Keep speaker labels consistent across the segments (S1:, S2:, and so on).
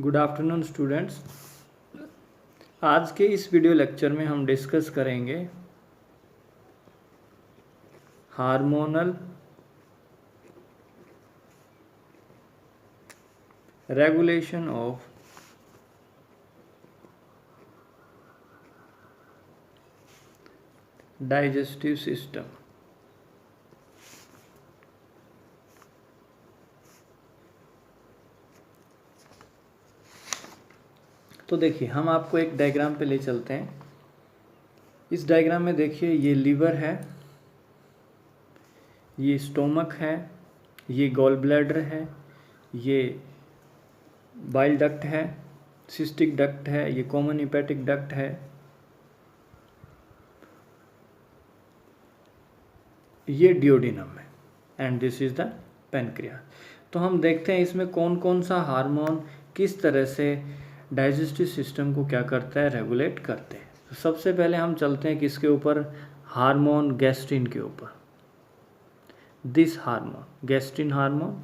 S1: Good afternoon students. आज के इस वीडियो लेक्चर में हम डिस्कस करेंगे hormonal regulation of digestive system. तो देखिए, हम आपको एक डायग्राम पे ले चलते हैं। इस डायग्राम में देखिए, ये लीवर है, ये स्टोमक है, ये गॉल ब्लैडर है, ये बाइल डक्ट है, सिस्टिक डक्ट है, ये कॉमन हिपैटिक डक्ट है, ये डियोडिनम है and this is the pancreas. तो हम देखते हैं इसमें कौन कौन सा हार्मोन किस तरह से डाइजेस्टिव सिस्टम को क्या करता है, रेगुलेट करते हैं। तो सबसे पहले हम चलते हैं किसके ऊपर, हार्मोन गैस्ट्रिन के ऊपर। This hormone, gastrin hormone,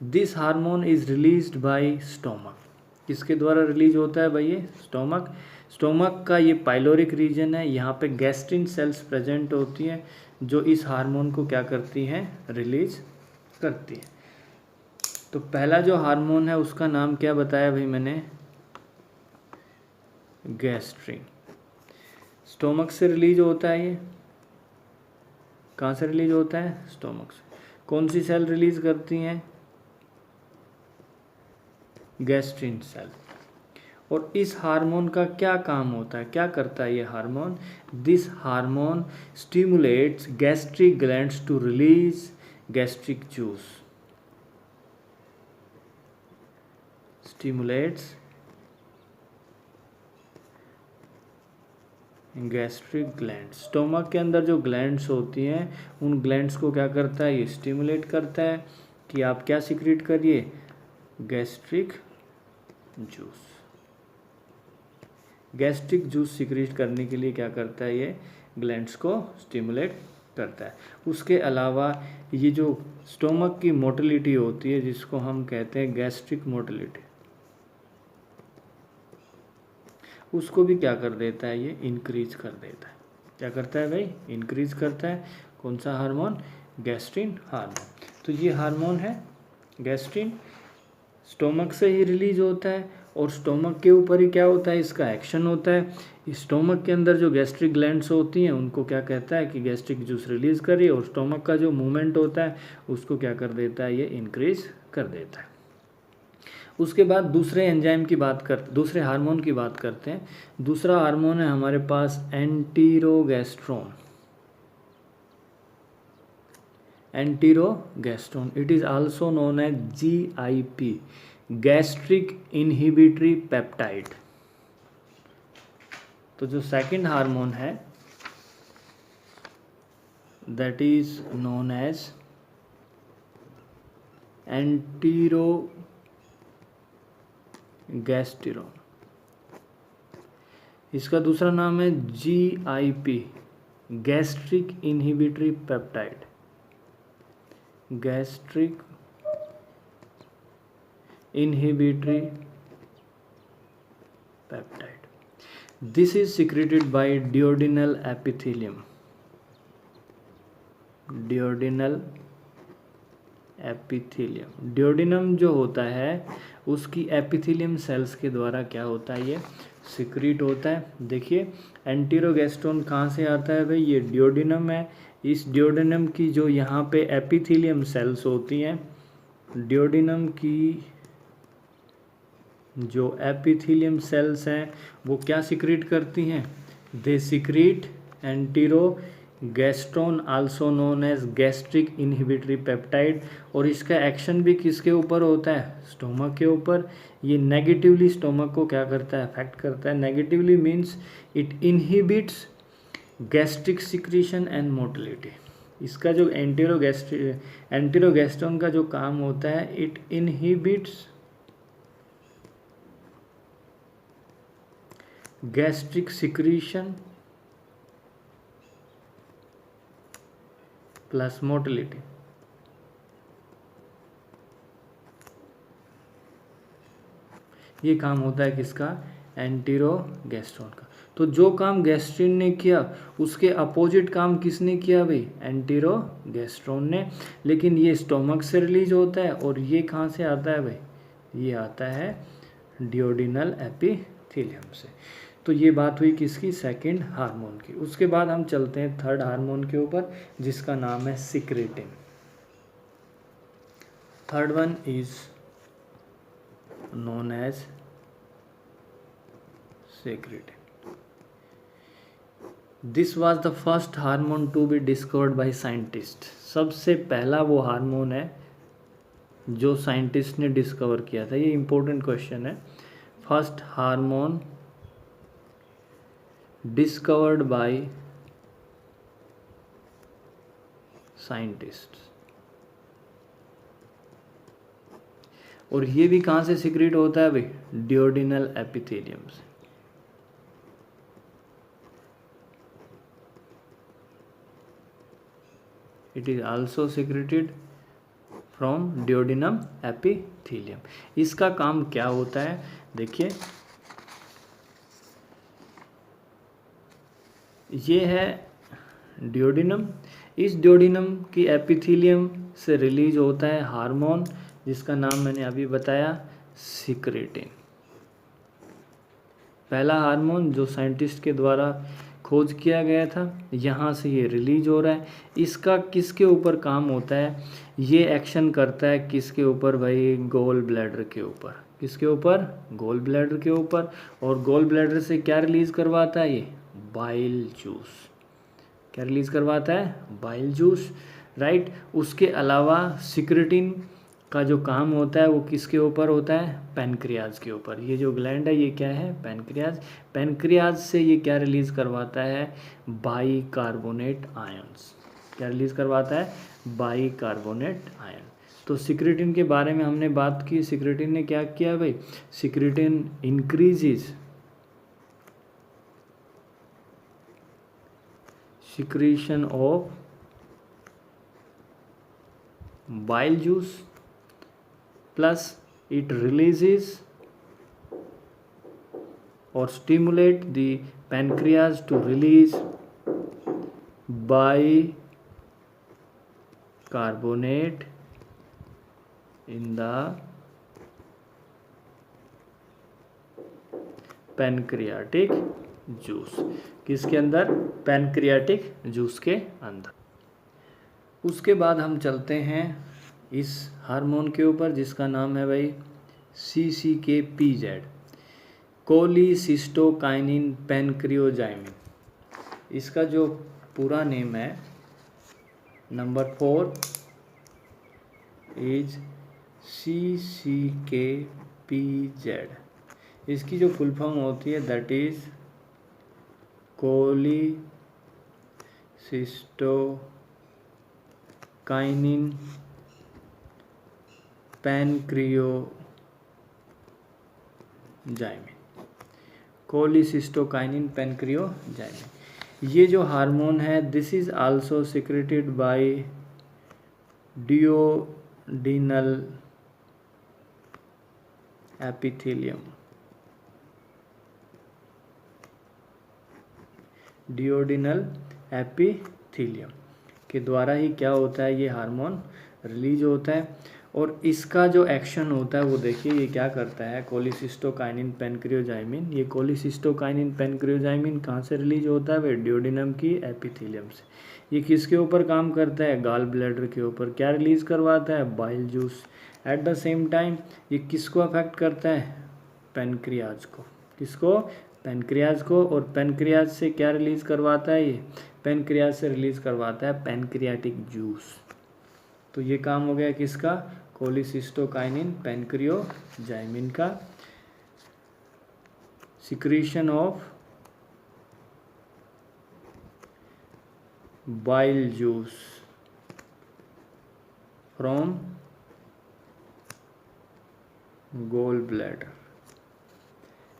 S1: this hormone is released by stomach. किसके द्वारा रिलीज होता है भाई? ये स्टोमक। स्टोमक का ये पाइलोरिक रीजन है, यहाँ पे गैस्ट्रिन सेल्स प्रेजेंट होती हैं जो इस हार्मोन को क्या करती हैं, रिलीज करती है। तो पहला जो हार्मोन है उसका नाम क्या बताया भाई मैंने, गैस्ट्रिन। स्टोमक से रिलीज होता है। ये कहाँ से रिलीज होता है? स्टोमक से। कौन सी सेल रिलीज करती हैं? Gastrin cell. और इस हार्मोन का क्या काम होता है, क्या करता है ये hormone? This hormone stimulates gastric glands to release gastric juice. Stimulates gastric gland. Stomach के अंदर जो ग्लैंड्स होती हैं उन ग्लैंड्स को क्या करता है, ये स्टिमुलेट करता है कि आप क्या सिक्रीट करिए, gastric juice. Gastric juice secrete करने के लिए क्या करता है, ये ग्लैंड्स को स्टिमुलेट करता है। उसके अलावा ये जो स्टोमक की मोटिलिटी होती है जिसको हम कहते हैं गैस्ट्रिक मोटिलिटी, उसको भी क्या कर देता है, ये इंक्रीज कर देता है। क्या करता है भाई? इंक्रीज करता है। कौन सा हार्मोन? Gastrin hormone. तो ये हार्मोन है गैस्ट्रिन, स्टोमक से ही रिलीज होता है और स्टोमक के ऊपर ही क्या होता है, इसका एक्शन होता है। स्टोमक के अंदर जो गैस्ट्रिक ग्लैंड्स होती हैं उनको क्या कहता है कि गैस्ट्रिक जूस रिलीज करिए, और स्टोमक का जो मूवमेंट होता है उसको क्या कर देता है, ये इंक्रीज कर देता है। उसके बाद दूसरे एंजाइम की बात दूसरे हार्मोन की बात करते हैं। दूसरा हार्मोन है हमारे पास enterogastrone. Enterogastrone, it is also known as GIP, gastric inhibitory peptide. तो जो सेकंड हार्मोन है that is known as enterogastrone. इसका दूसरा नाम है GIP, gastric inhibitory peptide. Gastric inhibitory peptide. This is secreted by duodenal epithelium. Duodenal epithelium, duodenum जो होता है उसकी एपिथेलियम सेल्स के द्वारा क्या होता है, ये सिक्रीट होता है। देखिए एंटीरोगेस्ट्रोन कहाँ से आता है भाई? ये डियोडिनम है। इस डियोडिनम की जो यहाँ पे एपिथेलियम सेल्स होती हैं, डियोडिनम की जो एपिथेलियम सेल्स हैं वो क्या सिक्रीट करती हैं? They secrete enterogastrone also known as gastric inhibitory peptide. और इसका एक्शन भी किसके ऊपर होता है? स्टोमक के ऊपर। ये नेगेटिवली स्टोमक को क्या करता है, अफेक्ट करता है। Negatively means it inhibits gastric secretion and motility. इसका जो एंटीरोगेस्ट्रोन का जो काम होता है, it inhibits gastric secretion plus motility. ये काम होता है किसका, एंटेरोगैस्ट्रॉन का। तो जो काम गैस्ट्रिन ने किया उसके अपोजिट काम किसने किया भाई, एंटेरोगैस्ट्रॉन ने। लेकिन ये स्टोमक से रिलीज होता है और ये कहाँ से आता है भाई, ये आता है डियोडिनल एपिथेलियम से। तो ये बात हुई किसकी, सेकंड हार्मोन की। उसके बाद हम चलते हैं थर्ड हार्मोन के ऊपर जिसका नाम है secretin. Third one is known as secretin. This was the first hormone to be discovered by scientists. सबसे पहला वो हार्मोन है जो साइंटिस्ट ने डिस्कवर किया था। ये इंपॉर्टेंट क्वेश्चन है। First hormone discovered by scientist, और ये भी कहाँ से सिक्रेट होता है भाई, डियोडिनल एपिथेलियम से। It is also secreted from duodenum epithelium. इसका काम क्या होता है, देखिए ये है डियोडिनम। इस डियोडिनम की एपिथेलियम से रिलीज होता है हार्मोन जिसका नाम मैंने अभी बताया, सिक्रेटिन। पहला हार्मोन जो साइंटिस्ट के द्वारा खोज किया गया था, यहाँ से ये रिलीज हो रहा है। इसका किसके ऊपर काम होता है, ये एक्शन करता है किसके ऊपर भाई, गोल ब्लैडर के ऊपर। किसके ऊपर, गोल ब्लैडर के ऊपर। और गोल ब्लैडर से क्या रिलीज करवाता है, ये बाइल जूस। क्या रिलीज करवाता है, बाइल जूस, राइट। उसके अलावा सिक्रेटिन का जो काम होता है वो किसके ऊपर होता है, पैनक्रियाज के ऊपर। ये जो ग्लैंड है ये क्या है, पैनक्रियाज। पैनक्रियाज से ये क्या रिलीज करवाता है, बाइकार्बोनेट आयंस। क्या रिलीज करवाता है, बाइकार्बोनेट आयन। तो सिक्रेटिन के बारे में हमने बात की। सिक्रेटिन ने क्या किया भाई, secretin increases secretion of bile juice plus it releases or stimulate the pancreas to release bicarbonate in the pancreatic juice. किसके अंदर, पैनक्रियाटिक जूस के अंदर। उसके बाद हम चलते हैं इस हार्मोन के ऊपर जिसका नाम है भाई CCK-PZ, कोलिसिस्टोकाइनिन पैनक्रियोजाइमिन। इसका जो पूरा नेम है, नंबर 4 इज CCK-PZ। इसकी जो फुल फॉर्म होती है दैट इज कोलिसिस्टोकाइनिन पैनक्रियोजाइमिन। कोलिसिस्टोकाइनिन पैनक्रियोजाइमिन। ये जो हार्मोन है this is also secreted bye duodenal epithelium. डियोडिनल epithelium के द्वारा ही क्या होता है, ये हार्मोन रिलीज होता है। और इसका जो एक्शन होता है वो देखिए ये क्या करता है, कोलिसिस्टोकाइनिन पैनक्रियोजाइमिन। ये कोलिसिस्टोकाइनिन पैनक्रियोजाइमिन कहाँ से रिलीज होता है, वे डियोडिनम की एपिथेलियम से। ये किसके ऊपर काम करता है, गॉल ब्लैडर के ऊपर। क्या रिलीज करवाता है, bile juice. At the same time ये किसको अफेक्ट करता है, पैनक्रियाज को। किसको, पैनक्रियाज को। और पैनक्रियाज से क्या रिलीज करवाता है, ये पैनक्रियाज से रिलीज करवाता है पैनक्रियाटिक जूस। तो ये काम हो गया किसका, कोलिसिस्टोकाइनिन पैनक्रियोजाइमिन का। Secretion of bile juice from gall bladder.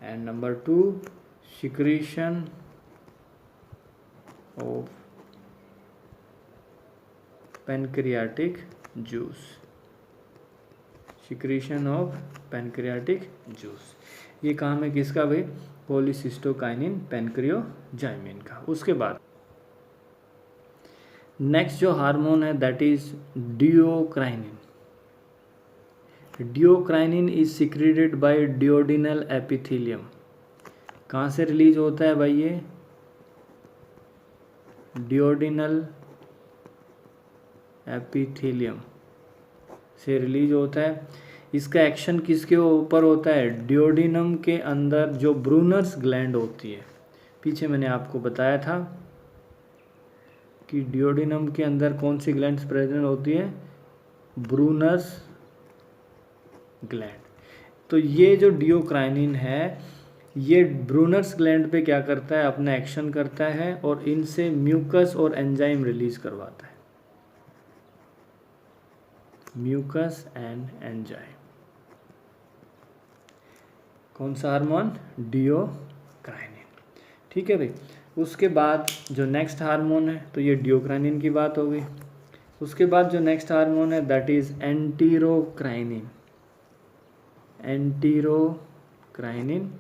S1: And number 2, secretion of pancreatic juice। Secretion of pancreatic juice. ये काम है किसका भाई? कोलिसिस्टोकाइनिन पैनक्रियोजाइमिन का। उसके बाद नेक्स्ट जो हार्मोन है that is duocrinin. Duocrinin is secreted by duodenal epithelium. कहाँ से रिलीज होता है भाई? ये डियोडिनल एपिथेलियम से रिलीज होता है। इसका एक्शन किसके ऊपर होता है? डियोडिनम के अंदर जो ब्रूनर्स ग्लैंड होती है। पीछे मैंने आपको बताया था कि डियोडिनम के अंदर कौन सी ग्लैंड्स प्रेजेंट होती है? Brunner's gland. तो ये जो डियोक्राइनिन है ये ब्रूनर्स ग्लैंड पे क्या करता है? अपना एक्शन करता है और इनसे म्यूकस और एंजाइम रिलीज करवाता है। Mucus and enzyme. कौन सा हार्मोन? डियोक्राइनिन। ठीक है भाई। उसके बाद जो नेक्स्ट हार्मोन है तो ये डियोक्राइनिन की बात हो गई। उसके बाद जो नेक्स्ट हार्मोन है that is enterocrinin. Enterocrinin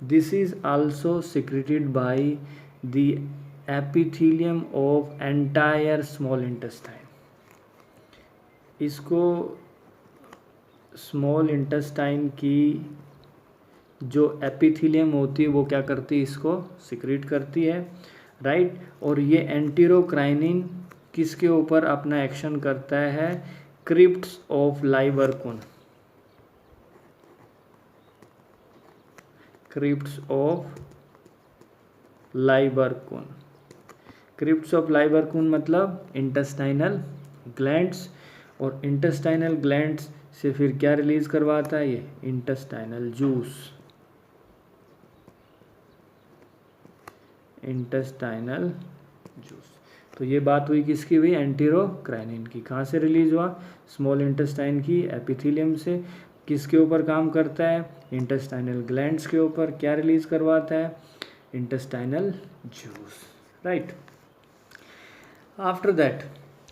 S1: this is also secreted by the epithelium of entire small intestine. इसको स्मॉल इंटेस्टाइन की जो एपिथेलियम होती है वो क्या करती है? इसको सिक्रीट करती है, राइट। और ये एंटीरोक्राइनिन किसके ऊपर अपना एक्शन करता है? Crypts of Lieberkuhn. Crypts of Lieberkuhn. Crypts of Lieberkuhn मतलब इंटेस्टाइनल ग्लैंड्स। और इंटेस्टाइनल ग्लैंड्स से फिर क्या रिलीज करवाता है? ये इंटेस्टाइनल जूस। Intestinal juice. तो ये बात हुई किसकी हुई? एंटीरोक्राइनिन की। कहाँ से रिलीज हुआ? स्मॉल इंटेस्टाइन की एपिथेलियम से। किसके ऊपर काम करता है? इंटेस्टाइनल ग्लैंड्स के ऊपर। क्या रिलीज करवाता है? Intestinal juice, right. After that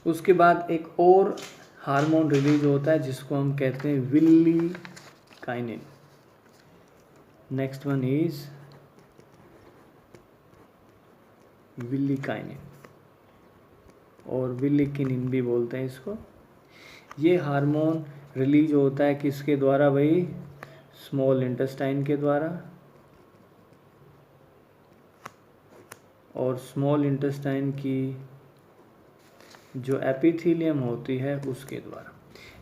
S1: उसके बाद एक और हार्मोन रिलीज होता है जिसको हम कहते हैं विल्लीकाइनिन। नेक्स्ट वन इज विल्लीकाइनिन और विल्लीकिनिन भी बोलते हैं इसको। ये हार्मोन रिलीज होता है किसके द्वारा भाई? स्मॉल इंटेस्टाइन के द्वारा। और स्मॉल इंटेस्टाइन की जो एपिथेलियम होती है उसके द्वारा।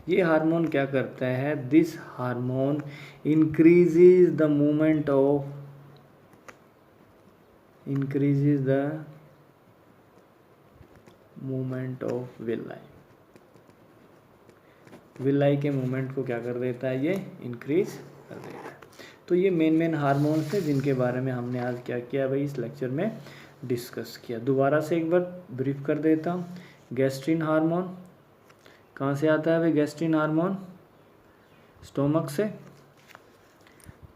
S1: ये हार्मोन क्या करता है? This hormone increases the movement of villi. Villi के मूवमेंट को क्या कर देता है? ये इंक्रीज कर देता है। तो ये मेन हार्मोन्स हैं जिनके बारे में हमने आज क्या किया भाई? इस लेक्चर में डिस्कस किया। दोबारा से एक बार ब्रीफ कर देता हूँ। गैस्ट्रिन हार्मोन कहाँ से आता है भाई? गैस्ट्रिन हार्मोन स्टोमक से।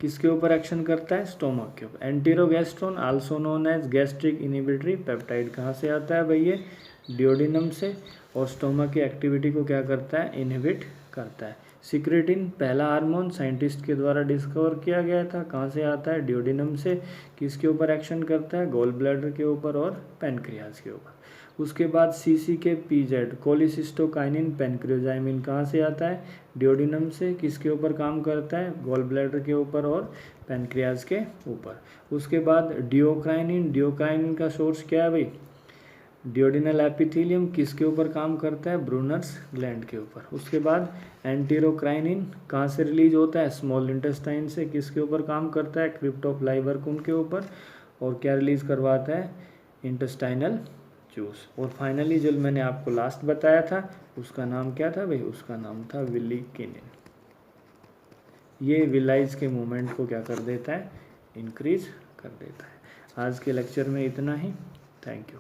S1: किसके ऊपर एक्शन करता है? स्टोमक के ऊपर। Enterogastrone also known as gastric inhibitory peptide कहाँ से आता है भाई? ये डियोडिनम से। और स्टोमक की एक्टिविटी को क्या करता है? इनहिबिट करता है। सिक्रेटिन पहला हार्मोन साइंटिस्ट के द्वारा डिस्कवर किया गया था। कहाँ से आता है? डियोडिनम से। किसके ऊपर एक्शन करता है? गॉल ब्लैडर के ऊपर और पैनक्रियाज के ऊपर। उसके बाद CCK-PZ कोलिसिस्टोकाइनिन पैनक्रियोजाइमिन कहाँ से आता है? डियोडिनम से। किसके ऊपर काम करता है? गॉल ब्लैडर के ऊपर और पैनक्रियाज के ऊपर। उसके बाद डियोक्राइनिन का सोर्स क्या है भाई? Duodenal epithelium. किसके ऊपर काम करता है? ब्रूनर्स ग्लैंड के ऊपर। उसके बाद एंटीरोक्राइनिन कहाँ से रिलीज होता है? स्मॉल इंटेस्टाइन से। किसके ऊपर काम करता है? क्रिप्ट ऑफ लाइबरकुन के ऊपर। और क्या रिलीज करवाता है? Intestinal juice. और फाइनली जो मैंने आपको लास्ट बताया था उसका नाम क्या था भाई? उसका नाम था विल्लीकिनिन। ये विलाइज के मूवमेंट को क्या कर देता है? इंक्रीज कर देता है। आज के लेक्चर में इतना ही। Thank you.